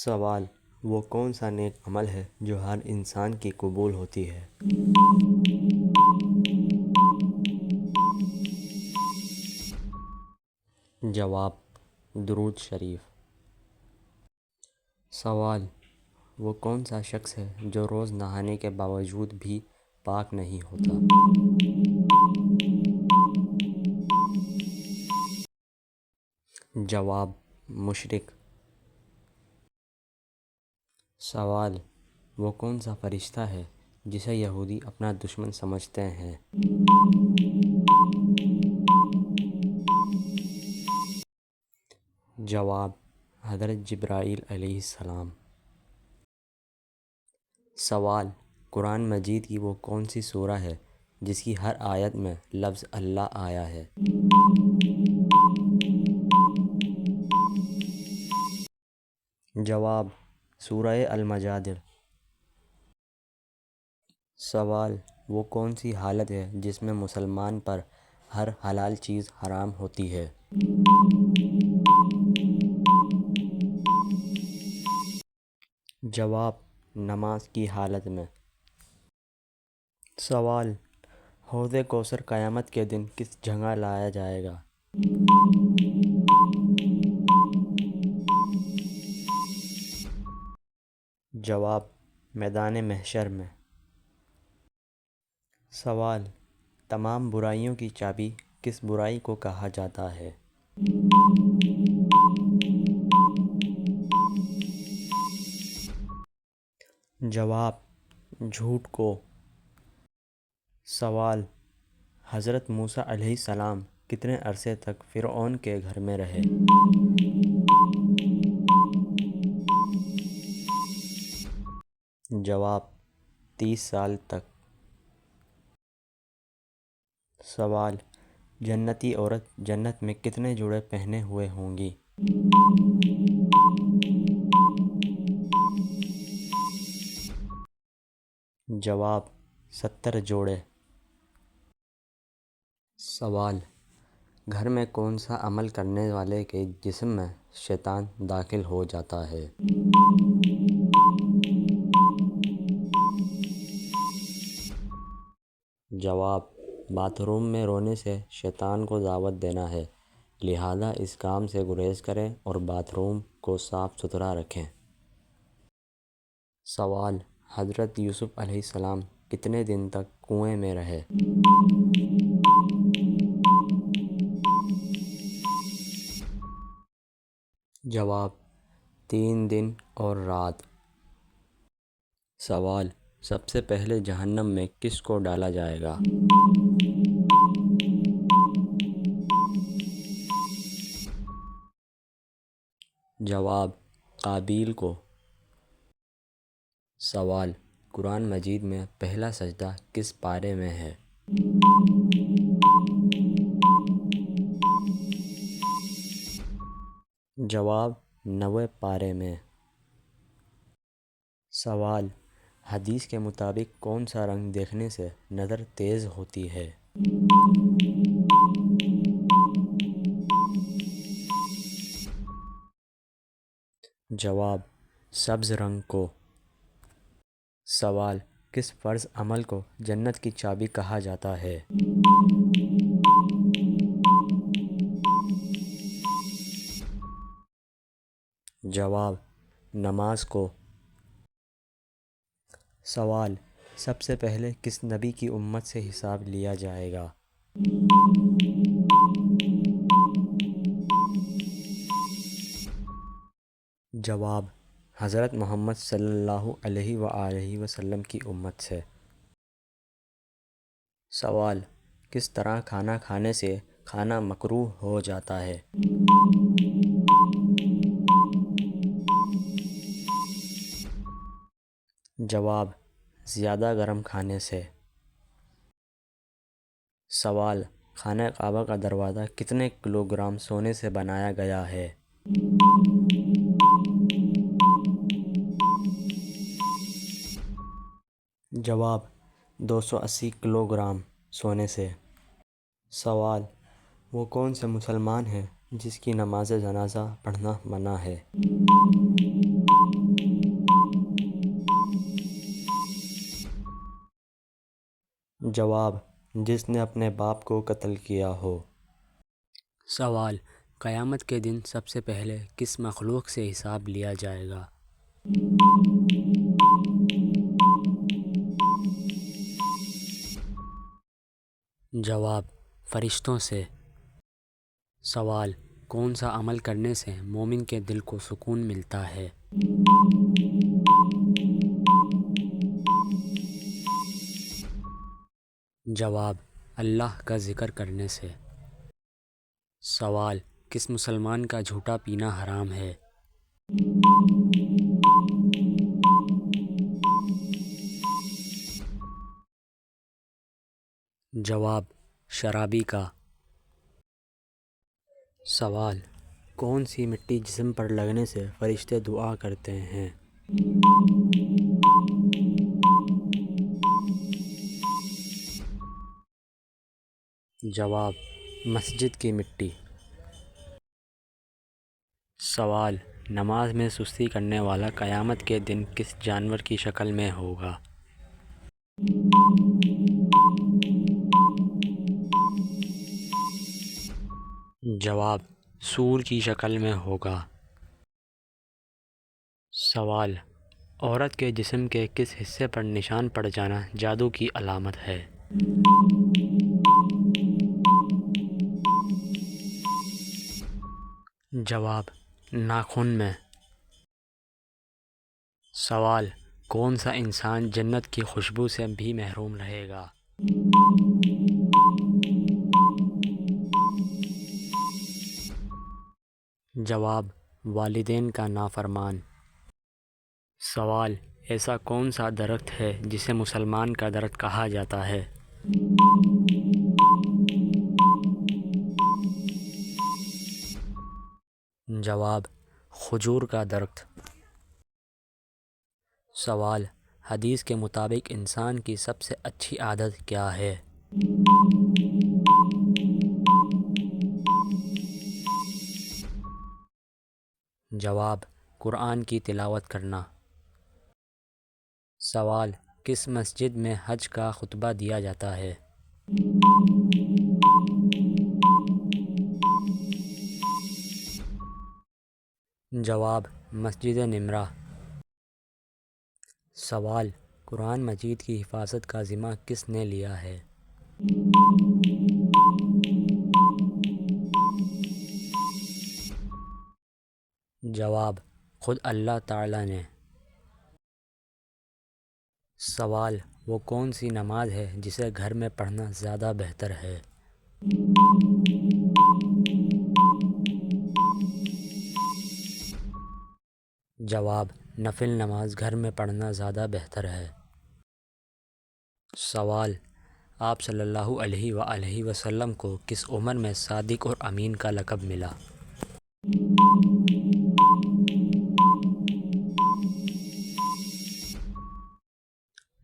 سوال: وہ کون سا نیک عمل ہے جو ہر انسان کی قبول ہوتی ہے؟ جواب: درود شریف۔ سوال: وہ کون سا شخص ہے جو روز نہانے کے باوجود بھی پاک نہیں ہوتا؟ جواب: مشرک۔ سوال: وہ کون سا فرشتہ ہے جسے یہودی اپنا دشمن سمجھتے ہیں؟ جواب: حضرت جبرائیل علیہ السلام۔ سوال: قرآن مجید کی وہ کون سی سورہ ہے جس کی ہر آیت میں لفظ اللہ آیا ہے؟ جواب: سورہ المجادلہ۔ سوال: وہ کون سی حالت ہے جس میں مسلمان پر ہر حلال چیز حرام ہوتی ہے؟ جواب: نماز کی حالت میں۔ سوال: حوض کوثر قیامت کے دن کس جگہ لایا جائے گا؟ جواب: میدان محشر میں۔ سوال: تمام برائیوں کی چابی کس برائی کو کہا جاتا ہے؟ جواب: جھوٹ کو۔ سوال: حضرت موسیٰ علیہ السلام کتنے عرصے تک فرعون کے گھر میں رہے؟ جواب: 30 سال تک۔ سوال: جنتی عورت جنت میں کتنے جوڑے پہنے ہوئے ہوں گی؟ جواب: 70 جوڑے۔ سوال: گھر میں کون سا عمل کرنے والے کے جسم میں شیطان داخل ہو جاتا ہے؟ جواب: باتھ روم میں رونے سے شیطان کو دعوت دینا ہے، لہذا اس کام سے گریز کریں اور باتھ روم کو صاف ستھرا رکھیں۔ سوال: حضرت یوسف علیہ السلام کتنے دن تک کنویں میں رہے؟ جواب: 3 دن اور رات۔ سوال: سب سے پہلے جہنم میں کس کو ڈالا جائے گا؟ جواب: قابیل کو۔ سوال: قرآن مجید میں پہلا سجدہ کس پارے میں ہے؟ جواب: 90 پارے میں۔ سوال: حدیث کے مطابق کون سا رنگ دیکھنے سے نظر تیز ہوتی ہے؟ جواب: سبز رنگ کو۔ سوال: کس فرض عمل کو جنت کی چابی کہا جاتا ہے؟ جواب: نماز کو۔ سوال: سب سے پہلے کس نبی کی امت سے حساب لیا جائے گا؟ جواب: حضرت محمد صلی اللہ علیہ وآلہ وسلم کی امت سے۔ سوال: کس طرح کھانا کھانے سے کھانا مکروہ ہو جاتا ہے؟ جواب: زیادہ گرم کھانے سے۔ سوال: خانہ کعبہ کا دروازہ کتنے کلوگرام سونے سے بنایا گیا ہے؟ جواب: 280 کلوگرام سونے سے۔ سوال: وہ کون سے مسلمان ہیں جس کی نماز جنازہ پڑھنا منع ہے؟ جواب: جس نے اپنے باپ کو قتل کیا ہو۔ سوال: قیامت کے دن سب سے پہلے کس مخلوق سے حساب لیا جائے گا؟ جواب: فرشتوں سے۔ سوال: کون سا عمل کرنے سے مومن کے دل کو سکون ملتا ہے؟ جواب: اللہ کا ذکر کرنے سے۔ سوال: کس مسلمان کا جھوٹا پینا حرام ہے؟ جواب: شرابی کا۔ سوال: کون سی مٹی جسم پر لگنے سے فرشتے دعا کرتے ہیں؟ جواب: مسجد کی مٹی۔ سوال: نماز میں سستی کرنے والا قیامت کے دن کس جانور کی شکل میں ہوگا؟ جواب: سور کی شکل میں ہوگا۔ سوال: عورت کے جسم کے کس حصے پر نشان پڑ جانا جادو کی علامت ہے؟ جواب: ناخن میں۔ سوال: کون سا انسان جنت کی خوشبو سے بھی محروم رہے گا؟ جواب: والدین کا نافرمان۔ سوال: ایسا کون سا درخت ہے جسے مسلمان کا درخت کہا جاتا ہے؟ جواب: کھجور کا درخت۔ سوال: حدیث کے مطابق انسان کی سب سے اچھی عادت کیا ہے؟ جواب: قرآن کی تلاوت کرنا۔ سوال: کس مسجد میں حج کا خطبہ دیا جاتا ہے؟ جواب: مسجد نمرہ۔ سوال: قرآن مجید کی حفاظت کا ذمہ کس نے لیا ہے؟ جواب: خود اللہ تعالی نے۔ سوال: وہ کون سی نماز ہے جسے گھر میں پڑھنا زیادہ بہتر ہے؟ جواب: نفل نماز گھر میں پڑھنا زیادہ بہتر ہے۔ سوال: آپ صلی اللہ علیہ وآلہ وسلم کو کس عمر میں صادق اور امین کا لقب ملا؟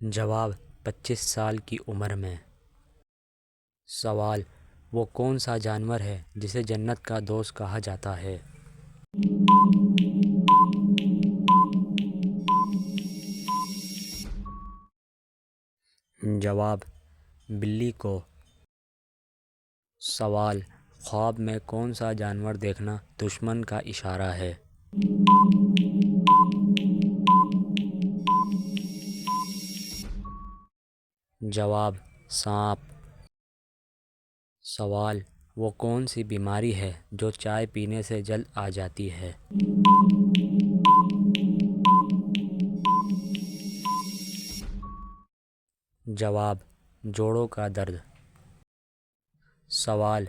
جواب: 25 سال کی عمر میں۔ سوال: وہ کون سا جانور ہے جسے جنت کا دوست کہا جاتا ہے؟ جواب: بلی کو۔ سوال: خواب میں کون سا جانور دیکھنا دشمن کا اشارہ ہے؟ جواب: سانپ۔ سوال: وہ کون سی بیماری ہے جو چائے پینے سے جلد آ جاتی ہے؟ جواب: جوڑوں کا درد۔ سوال: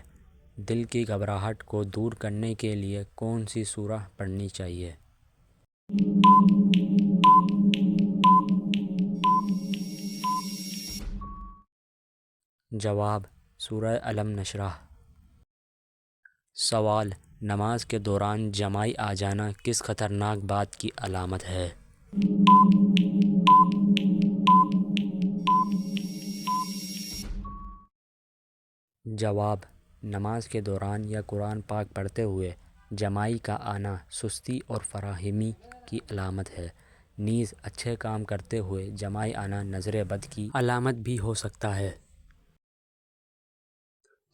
دل کی گھبراہٹ کو دور کرنے کے لیے کون سی سورہ پڑھنی چاہیے؟ جواب: سورہ الم نشرح۔ سوال: نماز کے دوران جمائی آ جانا کس خطرناک بات کی علامت ہے؟ جواب: نماز کے دوران یا قرآن پاک پڑھتے ہوئے جمائی کا آنا سستی اور فراہمی کی علامت ہے، نیز اچھے کام کرتے ہوئے جمائی آنا نظر بد کی علامت بھی ہو سکتا ہے۔